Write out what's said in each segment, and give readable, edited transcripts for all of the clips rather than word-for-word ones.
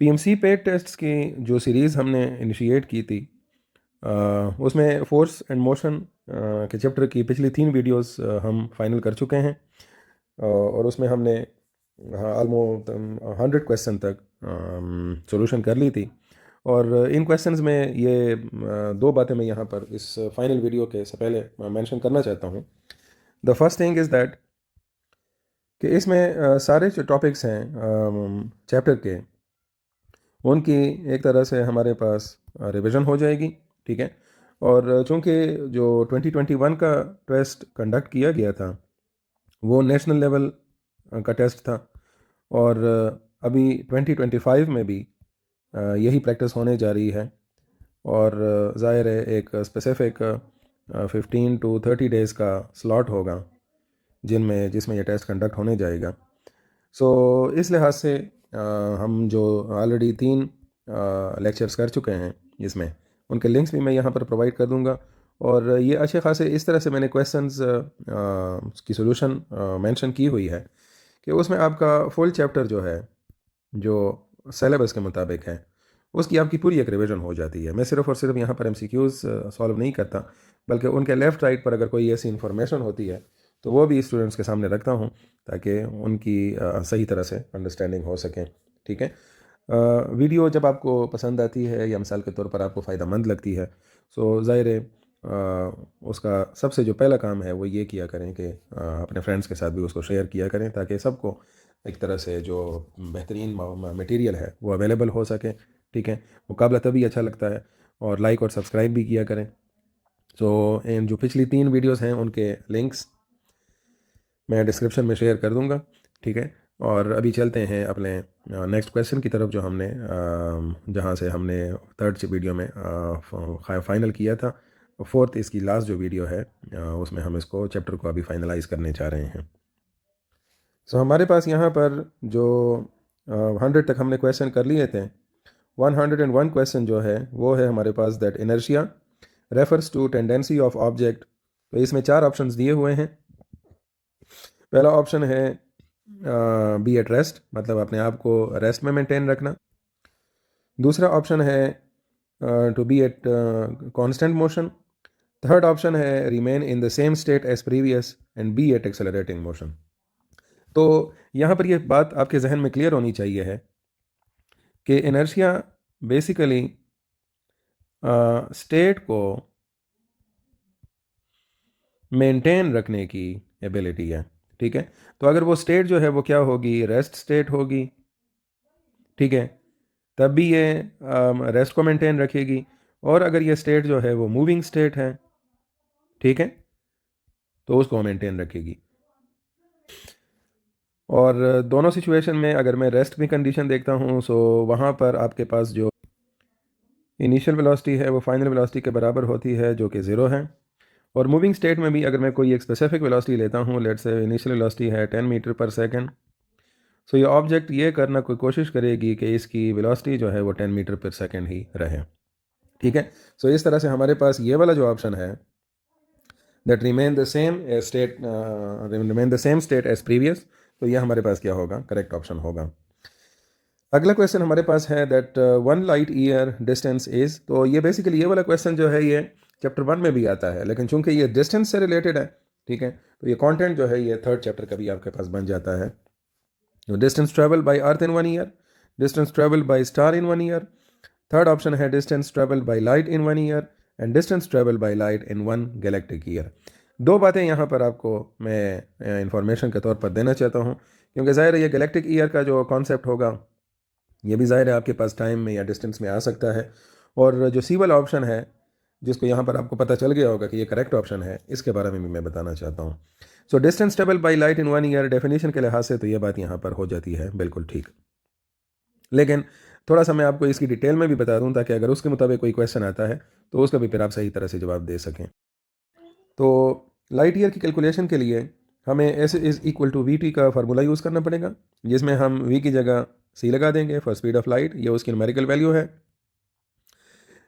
PMC paid tests की जो series हमने इनिशिएट की थी, उसमें फोर्स एंड मोशन के चैप्टर की पिछली 3 वीडियोस हम फाइनल कर चुके हैं। और उसमें हमने ऑलमोस्ट 100 क्वेश्चन तक सॉल्यूशन कर ली थी। और इन क्वेश्चंस में ये दो बातें मैं यहाँ पर इस फाइनल वीडियो के से पहले मेंशन करना चाहता हूँ। The first thing is that कि इसमें सारे जो टॉपिक्स हैं चैप्टर के, उनकी एक तरह से हमारे पास रिवीजन हो जाएगी। ठीक है। और चूंकि जो 2021 का टेस्ट कंडक्ट किया गया था वो नेशनल लेवल का टेस्ट था, और अभी 2025 में भी यही प्रैक्टिस होने जा रही है। और ज़ाहिर है एक स्पेसिफिक 15 to 30 डेज़ का स्लॉट होगा जिसमें यह टेस्ट कंडक्ट होने जाएगा। सो इस लिहाज से हम जो ऑलरेडी 3 लेक्चर्स कर चुके हैं इसमें, उनके लिंक्स भी मैं यहाँ पर प्रोवाइड कर दूँगा। और ये अच्छे खासे इस तरह से मैंने क्वेश्चंस की सोल्यूशन मेंशन की हुई है कि उसमें आपका फुल चैप्टर जो है, जो सिलेबस के मुताबिक है, उसकी आपकी पूरी एक रिवीजन हो जाती है। मैं सिर्फ और सिर्फ यहाँ पर एमसीक्यूज़ सॉल्व नहीं करता, बल्कि उनके लेफ़्ट राइट पर अगर कोई ऐसी इन्फॉर्मेशन होती है तो वो भी स्टूडेंट्स के सामने रखता हूँ ताकि उनकी सही तरह से अंडरस्टैंडिंग हो सके। ठीक है। वीडियो जब आपको पसंद आती है या मिसाल के तौर पर आपको फ़ायदेमंद लगती है, सो ज़ाहिर है उसका सबसे जो पहला काम है वो ये किया करें कि अपने फ्रेंड्स के साथ भी उसको शेयर किया करें ताकि सबको एक तरह से जो बेहतरीन मटेरियल है वो अवेलेबल हो सके। ठीक है। मुकाबला तभी अच्छा लगता है। और लाइक और सब्सक्राइब भी किया करें। सो इन जो पिछली 3 वीडियोस हैं उनके लिंक्स मैं डिस्क्रिप्शन में शेयर कर दूंगा। ठीक है। और अभी चलते हैं अपने नेक्स्ट क्वेश्चन की तरफ, जो हमने जहाँ से हमने थर्ड वीडियो में फाइनल किया था। फोर्थ इसकी लास्ट जो वीडियो है उसमें हम इसको चैप्टर को अभी फाइनलाइज करने जा रहे हैं। सो हमारे पास यहाँ पर जो 100 तक हमने क्वेश्चन कर लिए थे, 101 क्वेश्चन जो है वो है हमारे पास that inertia refers to tendency of object. तो इसमें 4 ऑप्शंस दिए हुए हैं। पहला ऑप्शन है बी एट रेस्ट, मतलब अपने आप को रेस्ट में मेंटेन रखना। दूसरा ऑप्शन है to be at constant motion. Third option है remain in the same state as previous and be at accelerating motion. तो यहाँ पर यह बात आपके जहन में क्लियर होनी चाहिए है कि इनर्शिया बेसिकली स्टेट को मेंटेन रखने की एबिलिटी है। ठीक है। तो अगर वो स्टेट जो है वो क्या होगी, रेस्ट स्टेट होगी। ठीक है। तब भी ये रेस्ट को मेंटेन रखेगी। और अगर ये स्टेट जो है वो मूविंग स्टेट है, ठीक है, तो उसको मेंटेन रखेगी। और दोनों सिचुएशन में अगर मैं रेस्ट की कंडीशन देखता हूँ, सो वहाँ पर आपके पास जो इनिशियल वेलोसिटी है वो फाइनल वेलोसिटी के बराबर होती है, जो कि 0 है। और मूविंग स्टेट में भी अगर मैं कोई एक स्पेसिफिक वेलोसिटी लेता हूँ, लेट्स से इनिशियल वेलोसिटी है 10 मीटर पर सेकंड, सो ये ऑब्जेक्ट ये करना कोई कोशिश करेगी कि इसकी वेलोसिटी जो है वो 10 मीटर पर सेकंड ही रहे। ठीक है। सो इस तरह से हमारे पास ये वाला जो ऑप्शन है that remain the same state, remain the same state as previous, तो ये हमारे पास क्या होगा, करेक्ट ऑप्शन होगा। अगला क्वेश्चन हमारे पास है that 1 light year distance is. तो ये बेसिकली ये वाला क्वेश्चन जो है ये चैप्टर 1 में भी आता है, लेकिन चूंकि ये डिस्टेंस से रिलेटेड है, ठीक है, तो ये कंटेंट जो है ये थर्ड चैप्टर का भी आपके पास बन जाता है। Distance travel by earth in 1 year, distance travel by star in 1 year. Third option है distance travel by light in 1 year and distance travel by light in 1 galactic year. दो बातें यहाँ पर आपको मैं इंफॉर्मेशन के तौर पर देना चाहता हूँ, क्योंकि ज़ाहिर है ये गैलेक्टिक ईयर का जो कॉन्सेप्ट होगा ये भी ज़ाहिर है आपके पास टाइम में या डिस्टेंस में आ सकता है। और जो सी वाला ऑप्शन है जिसको यहाँ पर आपको पता चल गया होगा कि ये करेक्ट ऑप्शन है, इसके बारे में भी मैं बताना चाहता हूँ। So distance travel by light in 1 year definition के लिहाज से तो ये बात यहाँ पर हो जाती है बिल्कुल ठीक। लेकिन थोड़ा सा मैं आपको इसकी डिटेल में भी बता दूं ताकि अगर उसके मुताबिक कोई क्वेश्चन आता है तो उसका भी फिर आप सही तरह से जवाब दे सकें। तो लाइट ईयर की कैलकुलेशन के लिए हमें S is equal to V T का फार्मूला यूज़ करना पड़ेगा, जिसमें हम वी की जगह सी लगा देंगे फॉर स्पीड ऑफ लाइट। ये उसकी न्यूमेरिकल वैल्यू है।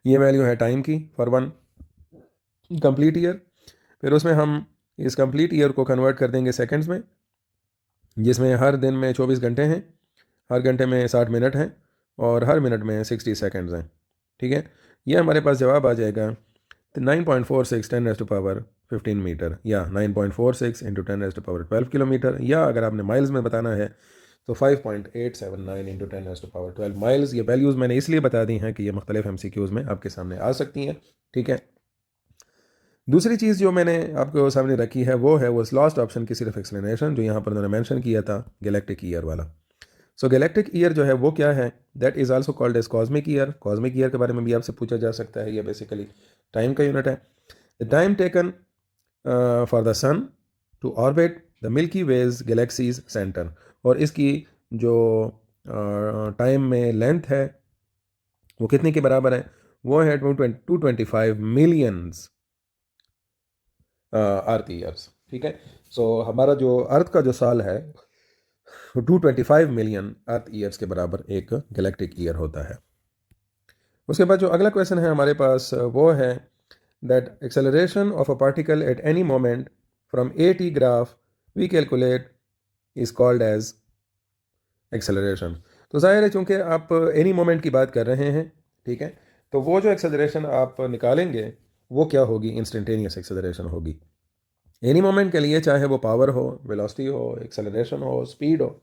ये वैल्यू है टाइम की फॉर 1 कंप्लीट ईयर। फिर उसमें हम इस कंप्लीट ईयर को कन्वर्ट कर देंगे सेकेंड्स में, जिसमें हर दिन में 24 घंटे हैं, हर घंटे में 60 मिनट हैं, और हर मिनट में 60 सेकेंड्स हैं। ठीक है, ये हमारे पास जवाब आ जाएगा 9.46 10⁻15 मीटर, या 9.46 इंटू 10⁻12 किलोमीटर, या अगर आपने माइल्स में बताना है तो 5.879 इंटू 10⁻12 माइल्स। ये वैल्यूज़ मैंने इसलिए बता दी हैं कि ये मुख्तलिफ MCQs में आपके सामने आ सकती हैं। ठीक है, दूसरी चीज़ जो मैंने आपको सामने रखी है वो है उस लास्ट ऑप्शन की सिर्फ एक्सप्लेनेशन जो यहाँ पर उन्होंने मेंशन किया था, गैलेक्टिक ईयर वाला। सो गैलेक्टिक ईयर जो है वो क्या है, that is also called as cosmic year. Cosmic year के बारे में भी आपसे पूछा जा सकता है, ये बेसिकली टाइम का यूनिट है। The time taken for the sun to orbit the Milky Way's galaxy's centre, और इसकी जो टाइम में लेंथ है वो कितने के बराबर है, वो है 225 मिलियंस अर्थ ईयर्स। ठीक है, सो हमारा जो अर्थ का जो साल है 225 मिलियन अर्थ ईयर्स के बराबर एक गैलेक्टिक ईयर होता है। उसके बाद जो अगला क्वेश्चन है हमारे पास वो है that acceleration of a particle at any moment from A T graph we calculate is called as acceleration. तो जाहिर है चूंकि आप एनी मोमेंट की बात कर रहे हैं, ठीक है, तो वो जो एक्सेलरेशन आप निकालेंगे वो क्या होगी, इंस्टेंटेनियस एक्सेलरेशन होगी। एनी मोमेंट के लिए चाहे वो पावर हो, वेलोसिटी हो, एक्सेलरेशन हो, स्पीड हो,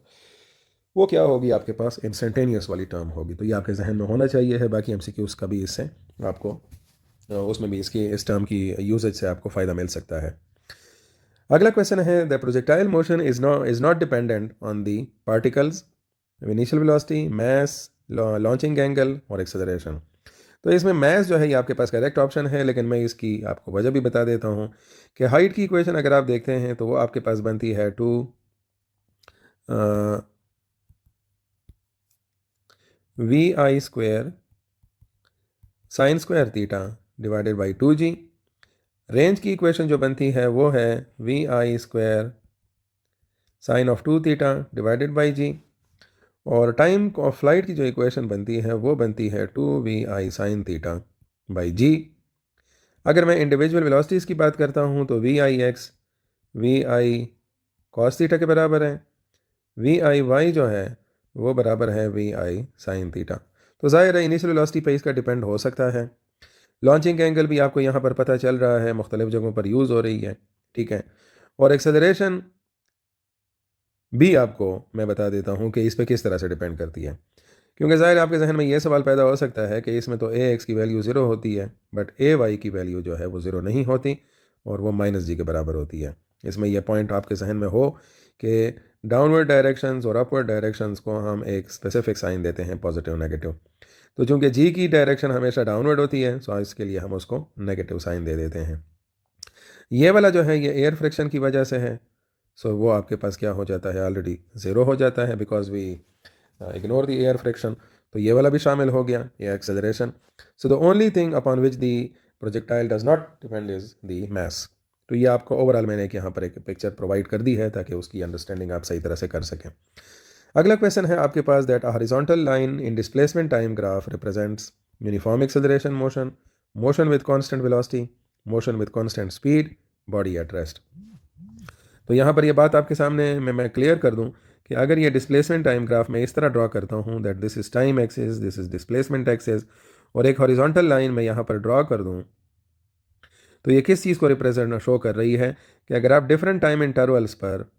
वो क्या होगी आपके पास, इंस्टेंटेनियस वाली टर्म होगी। तो ये आपके जहन में होना चाहिए है। बाकी MCQs का भी इससे आपको उसमें भी इसकी इस टर्म की यूजेज से आपको फ़ायदा मिल सकता है। अगला क्वेश्चन है the projectile motion is not dependent on the particles initial velocity, mass, launching angle और एक्सेलरेशन। तो इसमें मैथ्स जो है ये आपके पास करेक्ट ऑप्शन है, लेकिन मैं इसकी आपको वजह भी बता देता हूँ कि हाइट की इक्वेशन अगर आप देखते हैं तो वो आपके पास बनती है 2 VI square sine square theta divided by 2G। Range की इक्वेशन जो बनती है वो है VI square sine of 2 theta divided by G। और टाइम ऑफ फ्लाइट की जो इक्वेशन बनती है वो बनती है 2VI sine theta by G। अगर मैं इंडिविजुअल वेलोसिटीज़ की बात करता हूँ तो VIX VI कॉस थीटा के बराबर है, VIY जो है वो बराबर है VI साइन थीटा। तो ज़ाहिर है इनिशियल वेलोसिटी पे इसका डिपेंड हो सकता है। लॉन्चिंग एंगल भी आपको यहाँ पर पता चल रहा है, मुख्तलिफ जगहों पर यूज़ हो रही है। ठीक है, और एक्सेलरेशन भी आपको मैं बता देता हूँ कि इस पर किस तरह से डिपेंड करती है, क्योंकि ज़ाहिर आपके जहन में ये सवाल पैदा हो सकता है कि इसमें तो AX की वैल्यू ज़ीरो होती है बट AY की वैल्यू जो है वो ज़ीरो नहीं होती और वो -G के बराबर होती है। इसमें यह पॉइंट आपके जहन में हो कि डाउनवर्ड डायरेक्शंस और अपवर्ड डायरेक्शंस को हम एक स्पेसिफिक साइन देते हैं, पॉजिटिव नेगेटिव। तो चूंकि G की डायरेक्शन हमेशा डाउनवर्ड होती है सो इसके लिए हम उसको नेगेटिव साइन दे देते हैं। ये वाला जो है ये एयर फ्रिक्शन की वजह से है, सो वो आपके पास क्या हो जाता है, ऑलरेडी ज़ीरो हो जाता है because we ignore the air friction. तो ये वाला भी शामिल हो गया, ये acceleration. So the only thing upon which the projectile does not depend is the mass. तो ये आपको ओवरऑल मैंने यहाँ पर एक पिक्चर प्रोवाइड कर दी है ताकि उसकी अंडरस्टैंडिंग आप सही तरह से कर सकें। अगला क्वेश्चन है आपके पास that horizontal line in displacement time graph represents uniform acceleration motion, motion with constant velocity, motion with constant speed, body at rest. तो यहाँ पर ये बात आपके सामने मैं क्लियर कर दूँ कि अगर ये डिस्प्लेसमेंट टाइम ग्राफ में इस तरह ड्रॉ करता हूँ that this is time axis, this is displacement axis, और एक हॉरिजॉन्टल लाइन में यहाँ पर ड्रॉ कर दूँ, तो ये किस चीज़ को रिप्रेजेंट शो कर रही है कि अगर आप डिफरेंट टाइम इंटरवल्स पर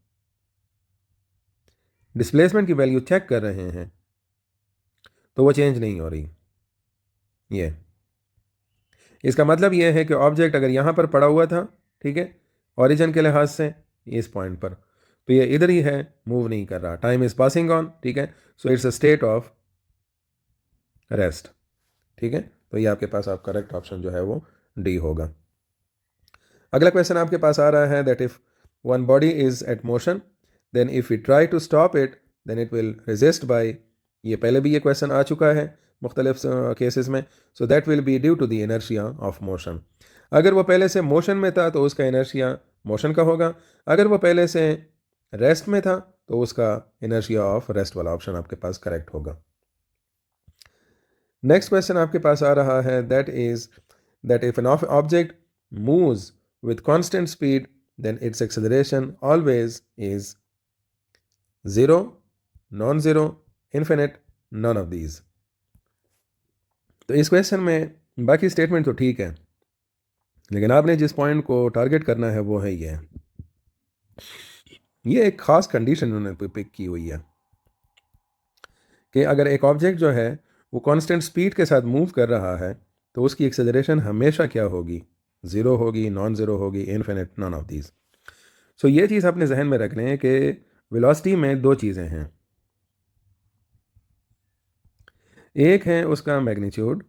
डिस्प्लेसमेंट की वैल्यू चेक कर रहे हैं तो वो चेंज नहीं हो रही। ये इसका मतलब ये है कि ऑब्जेक्ट अगर यहाँ पर पड़ा हुआ था, ठीक है, ओरिजिन के लिहाज से इस पॉइंट पर, तो ये इधर ही है, मूव नहीं कर रहा, टाइम इज पासिंग ऑन। ठीक है, so it's a state of rest. ठीक है, तो ये आपके पास आप करेक्ट ऑप्शन जो है वो डी होगा। अगला क्वेश्चन आपके पास आ रहा है that if one body is at motion then if we try to stop it then it will resist by, ये पहले भी ये क्वेश्चन आ चुका है मुख्तलिफ केसेस में। So that will be due to the inertia of motion. अगर वो पहले से मोशन में था तो उसका इनर्शिया मोशन का होगा, अगर वो पहले से रेस्ट में था तो उसका इनर्शिया ऑफ रेस्ट वाला ऑप्शन आपके पास करेक्ट होगा। नेक्स्ट क्वेश्चन आपके पास आ रहा है that is that if N object moves with constant speed then its acceleration always is 0, non-zero, infinite, none of these। तो इस क्वेश्चन में बाकी स्टेटमेंट तो ठीक है, लेकिन आपने जिस पॉइंट को टारगेट करना है वो है ये एक ख़ास कंडीशन उन्होंने पिक की हुई है कि अगर एक ऑब्जेक्ट जो है वो कांस्टेंट स्पीड के साथ मूव कर रहा है तो उसकी एक्सेलरेशन हमेशा क्या होगी, ज़ीरो होगी, नॉन ज़ीरो होगी, इनफिनिट, नॉन ऑफ दीज। सो ये चीज़ अपने जहन में रख लें कि वेलोसिटी में दो चीज़ें हैं, एक है उसका मैग्नीट्यूड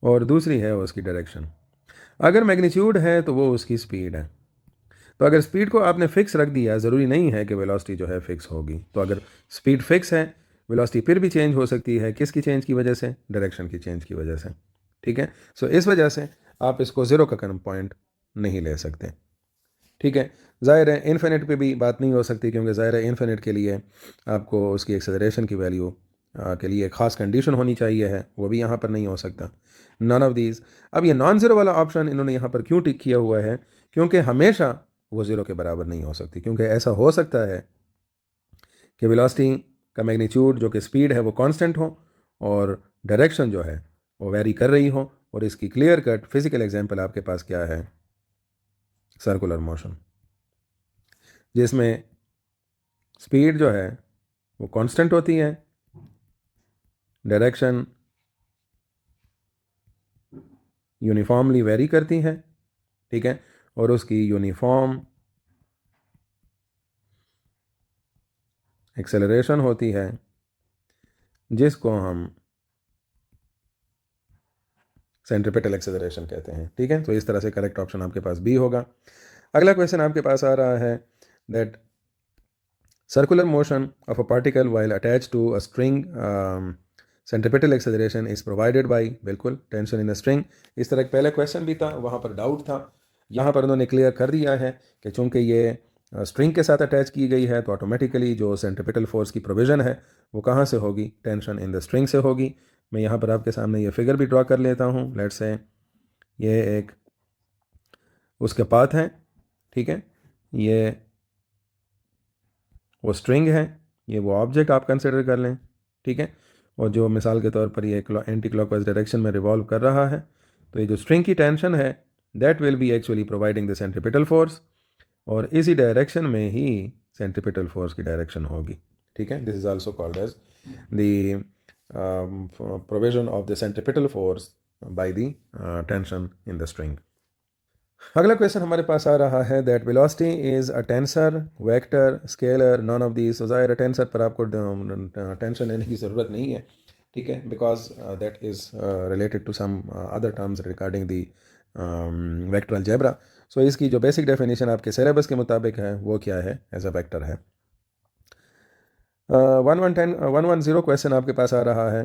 और दूसरी है उसकी डायरेक्शन। अगर मैग्नीट्यूड है तो वो उसकी स्पीड है। तो अगर स्पीड को आपने फिक्स रख दिया, ज़रूरी नहीं है कि वेलोसिटी जो है फिक्स होगी। तो अगर स्पीड फिक्स है, वेलोसिटी फिर भी चेंज हो सकती है। किसकी चेंज की वजह से? डायरेक्शन की चेंज की वजह से। ठीक है, सो इस वजह से आप इसको ज़ीरो का कर्म पॉइंट नहीं ले सकते। ठीक है, ज़ाहिर है इन्फिनिट पे भी बात नहीं हो सकती, क्योंकि ज़ाहिर है इन्फिनिट के लिए आपको उसकी एक्सेलरेशन की वैल्यू के लिए ख़ास कंडीशन होनी चाहिए है, वो भी यहाँ पर नहीं हो सकता। Non of these. अब ये नॉन ज़ीरो वाला ऑप्शन इन्होंने यहाँ पर क्यों टिक किया हुआ है? क्योंकि हमेशा वो ज़ीरो के बराबर नहीं हो सकती, क्योंकि ऐसा हो सकता है कि वेलोसिटी का मैग्नीट्यूड जो कि स्पीड है वो कांस्टेंट हो और डायरेक्शन जो है वो वेरी कर रही हो। और इसकी क्लियर कट फिजिकल एग्जांपल आपके पास क्या है? सर्कुलर मोशन, जिसमें स्पीड जो है वो कांस्टेंट होती है, डायरेक्शन यूनिफॉर्मली वेरी करती है। ठीक है, और उसकी यूनिफॉर्म एक्सेलरेशन होती है, जिसको हम सेंट्रीपिटल एक्सेलरेशन कहते हैं। ठीक है, तो इस तरह से करेक्ट ऑप्शन आपके पास बी होगा। अगला क्वेश्चन आपके पास आ रहा है that circular motion of a particle while attached to a string centripetal acceleration is provided by, बिल्कुल, टेंशन इन अ स्ट्रिंग। इस तरह पहले क्वेश्चन भी था, वहाँ पर डाउट था। यहाँ पर उन्होंने क्लियर कर दिया है कि चूंकि ये स्ट्रिंग के साथ अटैच की गई है तो ऑटोमेटिकली जो सेंट्रीपिटल फोर्स की प्रोविज़न है वो कहाँ से होगी? टेंशन इन द स्ट्रिंग से होगी। मैं यहाँ पर आपके सामने ये फिगर भी ड्रॉ कर लेता हूँ। लेट्स से ये एक उसके पाथ है। ठीक है, ये वो स्ट्रिंग है, ये वो ऑब्जेक्ट आप कंसिडर कर लें। ठीक है, और जो मिसाल के तौर पर ये एंटी क्लॉकवाइज डायरेक्शन में रिवॉल्व कर रहा है, तो ये जो स्ट्रिंग की टेंशन है that will be actually providing the centripetal force, और इसी डायरेक्शन में ही सेंट्रीपिटल फोर्स की डायरेक्शन होगी। ठीक है, this is also called as the provision of the centripetal force by the tension in the string. अगला क्वेश्चन हमारे पास आ रहा है that velocity is a tensor, vector, scalar, none of these. ज़ाहिर है टेंसर पर आपको टेंशन लेने की ज़रूरत नहीं है। ठीक है, because that is related to some other terms regarding the vector algebra. So इसकी जो बेसिक डेफिनेशन आपके सिलेबस के मुताबिक है वो क्या है? एज अ वेक्टर है। 110 क्वेश्चन आपके पास आ रहा है।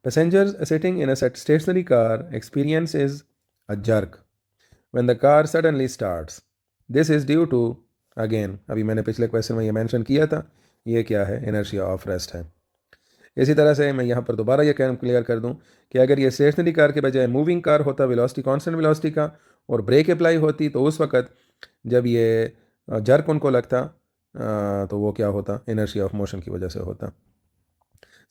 Passengers sitting in a stationary car experience is a jerk when the car suddenly starts. This is due to, again, अभी मैंने पिछले क्वेश्चन में ये मेंशन किया था, ये क्या है? इनर्शिया ऑफ रेस्ट है। इसी तरह से मैं यहाँ पर दोबारा ये क्लियर कर दूँ कि अगर ये स्टेशनरी कार के बजाय मूविंग कार होता, वेलोसिटी कांस्टेंट वेलोसिटी का, और ब्रेक अप्लाई होती, तो उस वक्त जब ये जर्क उनको लगता तो वो क्या होता? इनर्शिया ऑफ मोशन की वजह से होता।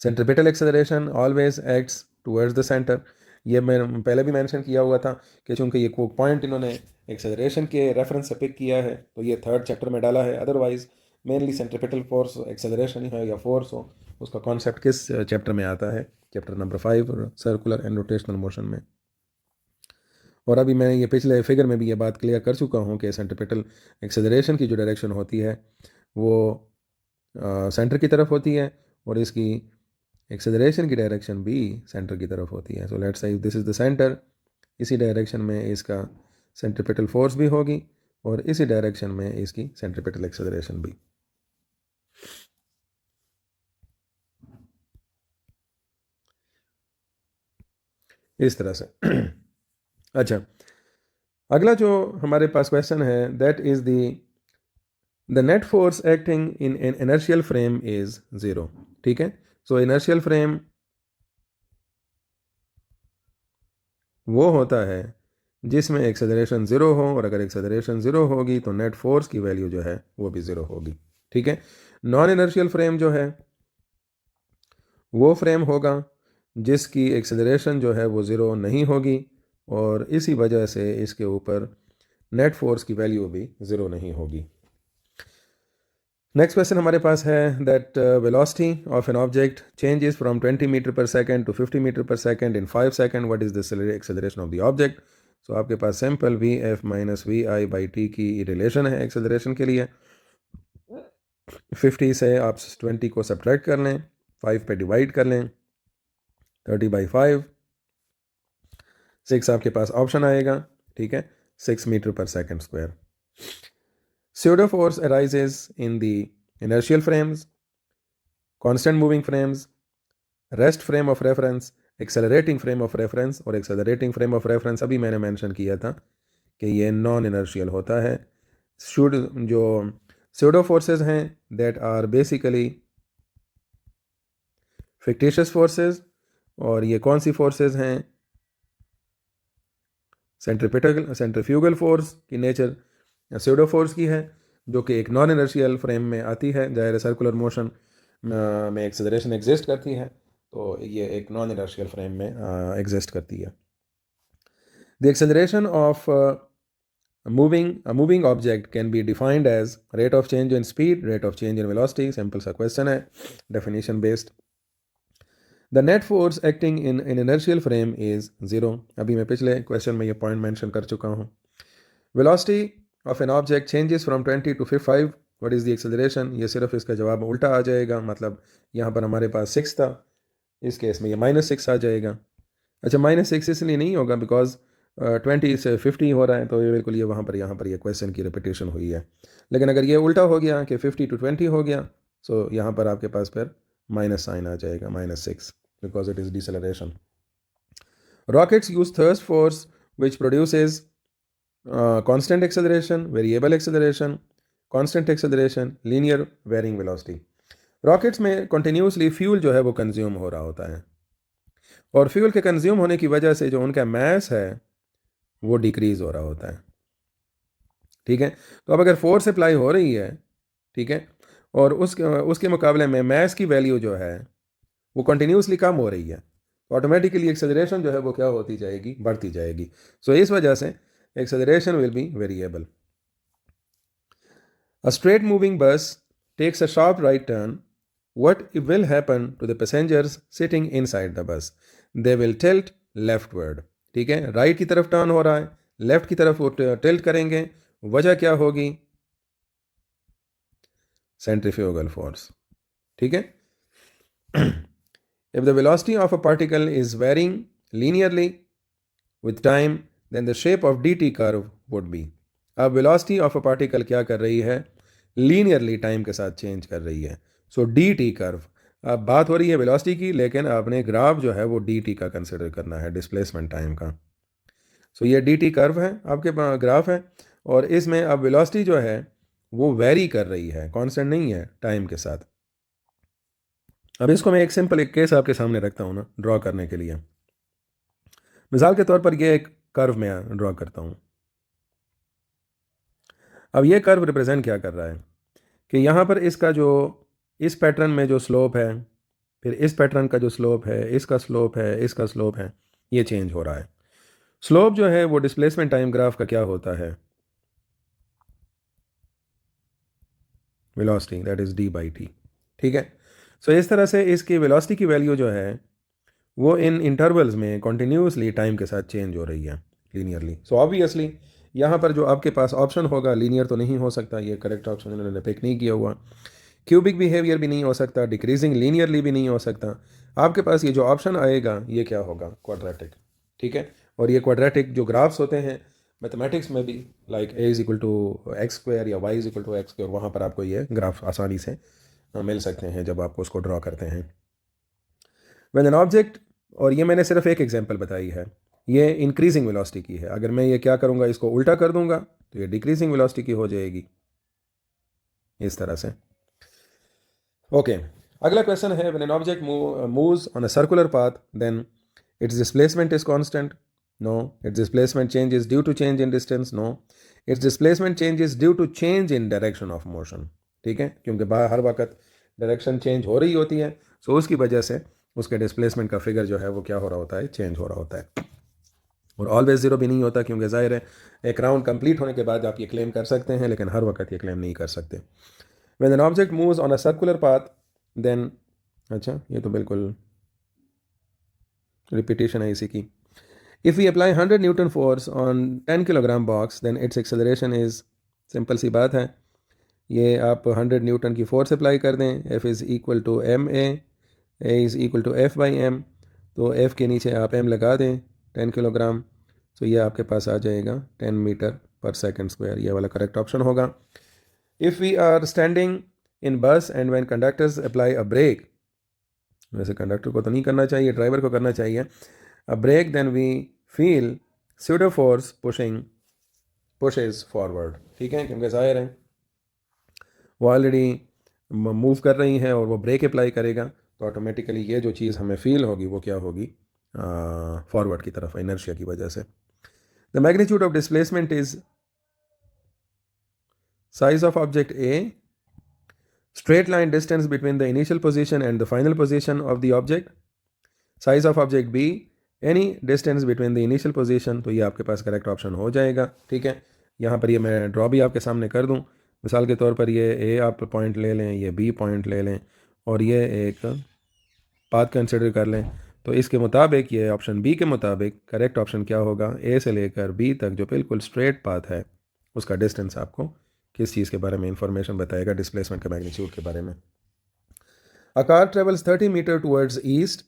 Centripetal acceleration always acts towards the centre. ये मैं पहले भी मेंशन किया हुआ था कि चूंकि ये को पॉइंट इन्होंने एक्सेलरेशन के रेफरेंस से पिक किया है तो ये थर्ड चैप्टर में डाला है। Otherwise mainly centripetal force acceleration ही है या फोर्स हो, उसका कॉन्सेप्ट किस चैप्टर में आता है? Chapter number 5, circular and rotational motion में। और अभी मैं ये पिछले फिगर में भी ये बात क्लियर कर चुका हूँ कि सेंट्रीपिटल एक्सेलरेशन की जो डायरेक्शन होती है वो सेंटर की तरफ होती है, और इसकी एक्सेलरेशन की डायरेक्शन भी सेंटर की तरफ होती है। So let's say this is the centre, इसी डायरेक्शन में इसका सेंट्रीपिटल फोर्स भी होगी और इसी डायरेक्शन में इसकी सेंट्रीपिटल एक्सेलरेशन भी। इस तरह से अच्छा, अगला जो हमारे पास क्वेश्चन है that is the net force acting in an inertial frame is zero. ठीक है, सो इनर्शियल फ्रेम वो होता है जिसमें एक्सेलरेशन ज़ीरो हो, और अगर एक्सेलरेशन ज़ीरो होगी तो नेट फोर्स की वैल्यू जो है वो भी ज़ीरो होगी। ठीक है, नॉन इनर्शियल फ्रेम जो है वो फ्रेम होगा जिसकी एक्सेलरेशन जो है वो ज़ीरो नहीं होगी, और इसी वजह से इसके ऊपर नेट फोर्स की वैल्यू भी ज़ीरो नहीं होगी। नेक्स्ट क्वेश्चन हमारे पास है that velocity of an object changes from 20 metre per second to 50 metre per second in 5 second, what is the acceleration of the object. So आपके पास simple V F minus V I by T की relation है acceleration के लिए। 50 से आप 20 को subtract कर लें, 5 पे डिवाइड कर लें, 30/5, 6 आपके पास ऑप्शन आएगा, ठीक है, 6 metre per second square. Pseudo force arises in the inertial frames, constant moving frames, rest frame of reference, accelerating frame of reference, और accelerating frame of reference अभी मैंने मेंशन किया था कि ये नॉन इनर्शियल होता है। जो pseudo forces हैं that are basically fictitious forces, और ये कौन सी forces हैं, सेंट्रीफ्यूगल फोर्स की नेचर स्यूडो फोर्स की है, जो कि एक नॉन इनर्शियल फ्रेम में आती है, जाहिर सर्कुलर मोशन में एक्सेलरेशन एग्जिस्ट करती है, तो ये एक नॉन इनर्शियल फ्रेम में एग्जिस्ट करती है। The acceleration of moving object can be defined as rate of change in speed, rate of change in velocity. Simple सा क्वेश्चन है, definition based. The net force acting in inertial frame is zero. अभी मैं पिछले question में ये point mention कर चुका हूँ। Velocity of an object changes from 20 to 5, what is the acceleration. ये सिर्फ इसका जवाब उल्टा आ जाएगा, मतलब यहाँ पर हमारे पास 6 था, इस केस में ये -6 आ जाएगा। अच्छा, -6 इसलिए नहीं होगा बिकॉज 20 से 50 हो रहा है, तो ये बिल्कुल ये वहाँ पर यहाँ पर ये क्वेश्चन की रिपीटेशन हुई है। लेकिन अगर ये उल्टा हो गया कि 50 to 20 हो गया, सो यहाँ पर आपके पास फिर माइनस साइन आ जाएगा, -6, because it is deceleration. Rockets use thrust force which produces constant acceleration, variable acceleration, constant acceleration, linear varying velocity। Rockets में कंटिन्यूसली फ्यूल जो है वो कंज्यूम हो रहा होता है, और फ्यूल के कंज्यूम होने की वजह से जो उनका मास है वो डिक्रीज हो रहा होता है, ठीक है। तो अब अगर फोर्स अप्लाई हो रही है, ठीक है, और उसके मुकाबले में मास की वैल्यू जो है वो कंटिन्यूसली कम हो रही है, तो ऑटोमेटिकली एक्सेलरेशन जो है वो क्या होती जाएगी, बढ़ती जाएगी। सो इस वजह से acceleration will be variable. A straight moving bus takes a sharp right turn. What will happen to the passengers sitting inside the bus? They will tilt leftward. ठीक है, राइट की तरफ टर्न हो रहा है, लेफ्ट की तरफ वो टिल्ट करेंगे। वजह क्या होगी, सेंट्रीफ्यूगल फोर्स, ठीक है। If the velocity of a particle is varying linearly with time, then the shape of dt curve would be। अब velocity of a particle क्या कर रही है, लीनियरली टाइम के साथ चेंज कर रही है। सो dt कर्व, अब बात हो रही है velocity की, लेकिन आपने ग्राफ जो है वो dt का कंसिडर करना है, डिस्प्लेसमेंट टाइम का। सो ये dt कर्व है, आपके पास ग्राफ है, और इसमें अब velocity जो है वो वेरी कर रही है, कांस्टेंट नहीं है टाइम के साथ। अब इसको मैं एक सिंपल एक केस आपके सामने रखता हूँ ना, ड्रॉ करने के लिए। मिसाल के तौर पर ये एक कर्व में ड्रॉ करता हूँ। अब ये कर्व रिप्रेजेंट क्या कर रहा है कि यहाँ पर इसका जो इस पैटर्न में जो स्लोप है, फिर इस पैटर्न का जो स्लोप है, इसका स्लोप है, इसका स्लोप है, ये चेंज हो रहा है। स्लोप जो है वो डिस्प्लेसमेंट टाइम ग्राफ का क्या होता है, वेलोसिटी, दैट इज d/t, ठीक है। सो इस तरह से इसकी वेलोसिटी की वैल्यू जो है वो इन इंटरवल्स में कॉन्टिन्यूसली टाइम के साथ चेंज हो रही है लीनियरली। सो ऑब्वियसली यहाँ पर जो आपके पास ऑप्शन होगा, लीनियर तो नहीं हो सकता, ये करेक्ट ऑप्शन इन्होंने पिक नहीं किया हुआ। क्यूबिक बिहेवियर भी नहीं हो सकता, डिक्रीजिंग लीनियरली भी नहीं हो सकता। आपके पास ये जो ऑप्शन आएगा ये क्या होगा, क्वाड्रेटिक, ठीक है। और ये क्वाड्रेटिक जो ग्राफ्स होते हैं मैथमेटिक्स में भी, लाइक a=x² या y=x², वहाँ पर आपको ये ग्राफ आसानी से मिल सकते हैं जब आप उसको ड्रॉ करते हैं। व्हेन एन ऑब्जेक्ट, और ये मैंने सिर्फ एक एग्जांपल बताई है, ये इंक्रीजिंग वेलोसिटी की है। अगर मैं ये क्या करूँगा, इसको उल्टा कर दूंगा तो ये डिक्रीजिंग वेलोसिटी की हो जाएगी, इस तरह से। ओके, अगला क्वेश्चन है, when an object moves on a circular path then its displacement is constant, no. Its displacement changes due to change in distance, no. Its displacement changes due to change in direction of motion, ठीक है, क्योंकि हर वक्त direction change हो रही होती है, सो उसकी वजह से उसके डिस्प्लेसमेंट का फिगर जो है वो क्या हो रहा होता है, चेंज हो रहा होता है। और ऑलवेज ज़ीरो भी नहीं होता, क्योंकि ज़ाहिर है एक राउंड कंप्लीट होने के बाद आप ये क्लेम कर सकते हैं, लेकिन हर वक्त ये क्लेम नहीं कर सकते। When an object moves on a circular path then, अच्छा ये तो बिल्कुल रिपीटेशन है इसी की। If we apply 100 newton force on 10 kilogram box then its acceleration is, simple सी बात है, ये आप 100 न्यूटन की फोर्स अप्लाई कर दें, F is equal to M A is equal to F by M, तो F के नीचे आप m लगा दें 10 किलोग्राम, तो ये आपके पास आ जाएगा 10 मीटर पर सेकंड स्क्वायर, ये वाला करेक्ट ऑप्शन होगा। If we are standing in bus and when conductors apply a brake, वैसे कंडक्टर को तो नहीं करना चाहिए, ड्राइवर को करना चाहिए, a brake then we feel pseudo force pushes forward, ठीक है, क्योंकि ज़ाहिर है वो ऑलरेडी मूव कर रही हैं और वो ब्रेक अप्लाई करेगा, तो ऑटोमेटिकली ये जो चीज़ हमें फील होगी वो क्या होगी, फॉरवर्ड की तरफ, इनर्शिया की वजह से। The magnitude of displacement is size of object A, straight line distance between the initial position and the final position of the object, size of object B, any distance between the initial position, तो ये आपके पास correct option हो जाएगा, ठीक है। यहाँ पर ये मैं ड्रॉ भी आपके सामने कर दूँ, मिसाल के तौर पर ये ए आप पॉइंट ले लें, ये बी पॉइंट ले लें, और ये एक पाथ कंसिडर कर लें, तो इसके मुताबिक ये ऑप्शन बी के मुताबिक करेक्ट ऑप्शन क्या होगा, ए से लेकर बी तक जो बिल्कुल स्ट्रेट पाथ है उसका डिस्टेंस आपको किस चीज़ के बारे में इंफॉर्मेशन बताएगा, डिस्प्लेसमेंट के मैग्नीट्यूड के बारे में। A car travels 30 metre towards east,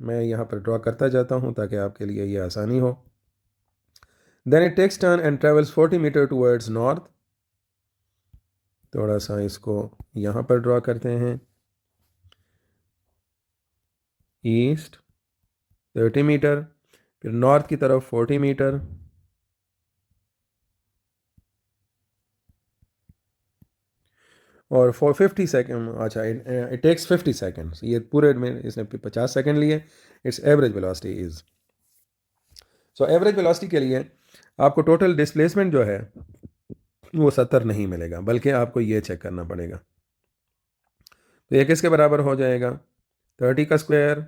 मैं यहाँ पर ड्रॉ करता जाता हूँ ताकि आपके लिए ये आसानी हो। Then it takes turn and travels 40 metre towards north, थोड़ा सा इसको यहाँ पर ड्रॉ करते हैं, ईस्ट 30 मीटर, फिर नॉर्थ की तरफ 40 मीटर, और फॉर 50 सेकेंड, अच्छा इट टेक्स 50 सेकेंड्स, ये पूरे में इसने 50 सेकेंड लिए। It's average velocity is, so average velocity के लिए आपको टोटल डिस्प्लेसमेंट जो है वो 70 नहीं मिलेगा, बल्कि आपको ये चेक करना पड़ेगा, तो ये किसके बराबर हो जाएगा, 30 का स्क्वायर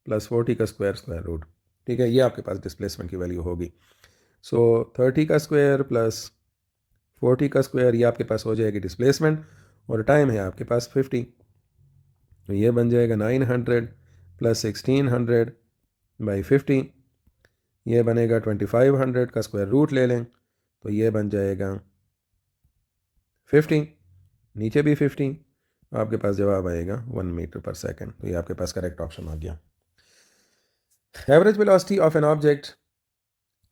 प्लस 40 का स्क्वायर, स्क्वायर रूट, ठीक है, ये आपके पास डिस्प्लेसमेंट की वैल्यू होगी। सो 30 का स्क्वायर प्लस 40 का स्क्वायर, ये आपके पास हो जाएगी डिस्प्लेसमेंट, और टाइम है आपके पास 50, तो ये बन जाएगा 900 प्लस 1600 बाई 50, ये बनेगा 2500 का स्क्वायर रूट ले लें, तो ये बन जाएगा 50, नीचे भी 50, आपके पास जवाब आएगा 1 मीटर पर सेकेंड, तो ये आपके पास करेक्ट ऑप्शन आ गया। Average velocity of an object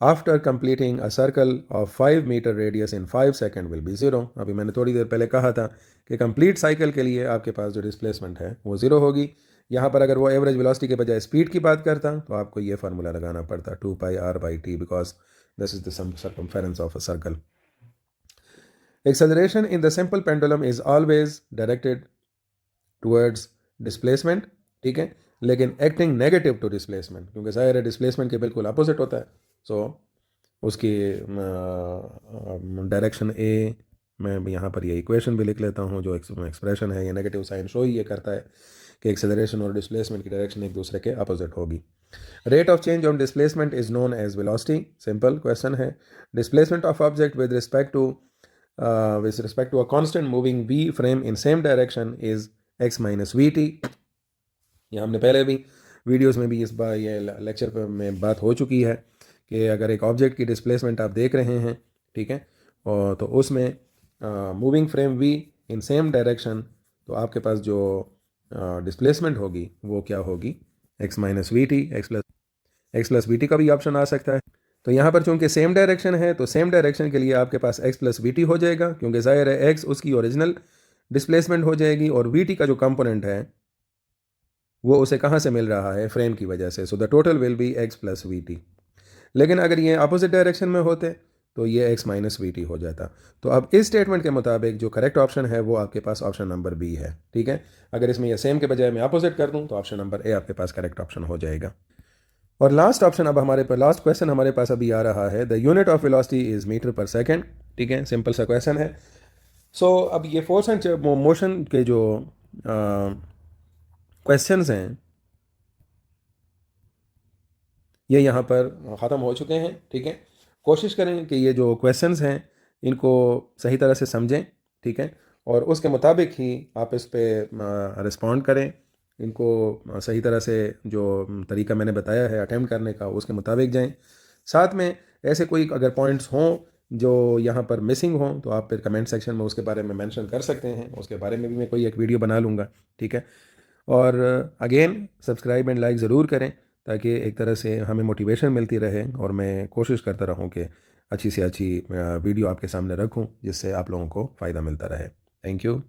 after completing a circle of 5 metre radius in 5 second will be zero. अभी मैंने थोड़ी देर पहले कहा था कि कंप्लीट साइकिल के लिए आपके पास जो डिस्प्लेसमेंट है वो ज़ीरो होगी। यहाँ पर अगर वो एवरेज वेलोसिटी के बजाय स्पीड की बात करता तो आपको ये फार्मूला लगाना पड़ता 2 पाई r by t, because this is the circumference of a circle. Acceleration in the simple pendulum is always directed towards displacement, ठीक है, लेकिन एक्टिंग नेगेटिव टू डिस्प्लेसमेंट, क्योंकि ज़ाहिर है डिस्प्लेसमेंट के बिल्कुल अपोजिट होता है, सो उसकी डायरेक्शन ए, मैं यहाँ पर ये इक्वेशन भी लिख लेता हूँ, जो एक्सप्रेशन है ये नेगेटिव साइन शो ही ये करता है कि एक्सेलरेशन और डिस्प्लेसमेंट की डायरेक्शन एक दूसरे के अपोजिट होगी। Rate of change on displacement is known as velocity, simple question है। Displacement of object with respect to a constant moving V frame in same direction is x minus V T, ये हमने पहले भी videos में भी इस बार ये lecture पर में बात हो चुकी है कि अगर एक ऑब्जेक्ट की डिस्प्लेसमेंट आप देख रहे हैं, ठीक है, और तो उसमें moving frame we in same direction, तो आपके पास जो डिस्प्लेसमेंट होगी वो क्या होगी, x minus V T, x plus we T का भी ऑप्शन आ सकता है। तो यहाँ पर चूंकि सेम डायरेक्शन है तो सेम डायरेक्शन के लिए आपके पास x प्लस वी टी हो जाएगा, क्योंकि ज़ाहिर है x उसकी ओरिजिनल डिस्प्लेसमेंट हो जाएगी और वी टी का जो कंपोनेंट है वो उसे कहाँ से मिल रहा है, फ्रेम की वजह से, so the total will be x plus we T. लेकिन अगर ये अपोजिट डायरेक्शन में होते तो ये x माइनस वी टी हो जाता। तो अब इस स्टेटमेंट के मुताबिक जो करेक्ट ऑप्शन है वो आपके पास ऑप्शन नंबर बी है, ठीक है। अगर इसमें ये सेम के बजाय मैं अपोजिट कर दूं तो ऑप्शन नंबर ए आपके पास करेक्ट ऑप्शन हो जाएगा। और लास्ट ऑप्शन अब हमारे पास, लास्ट क्वेश्चन हमारे पास अभी आ रहा है, the unit of velocity is metre per second, ठीक है, सिंपल सा क्वेश्चन है। सो अब ये फोर्स एंड मोशन के जो क्वेश्चंस हैं ये यहाँ पर ख़त्म हो चुके हैं। ठीक है, कोशिश करें कि ये जो क्वेश्चंस हैं इनको सही तरह से समझें। ठीक है, और उसके मुताबिक ही आप इस पर रिस्पॉन्ड करें। इनको सही तरह से जो तरीका मैंने बताया है अटेम्प्ट करने का उसके मुताबिक जाएं। साथ में ऐसे कोई अगर पॉइंट्स हों जो यहाँ पर मिसिंग हों तो आप फिर कमेंट सेक्शन में उसके बारे में मेंशन कर सकते हैं, उसके बारे में भी मैं कोई एक वीडियो बना लूँगा। ठीक है, और अगेन सब्सक्राइब एंड लाइक ज़रूर करें ताकि एक तरह से हमें मोटिवेशन मिलती रहे और मैं कोशिश करता रहूं कि अच्छी से अच्छी वीडियो आपके सामने रखूं जिससे आप लोगों को फ़ायदा मिलता रहे। Thank you.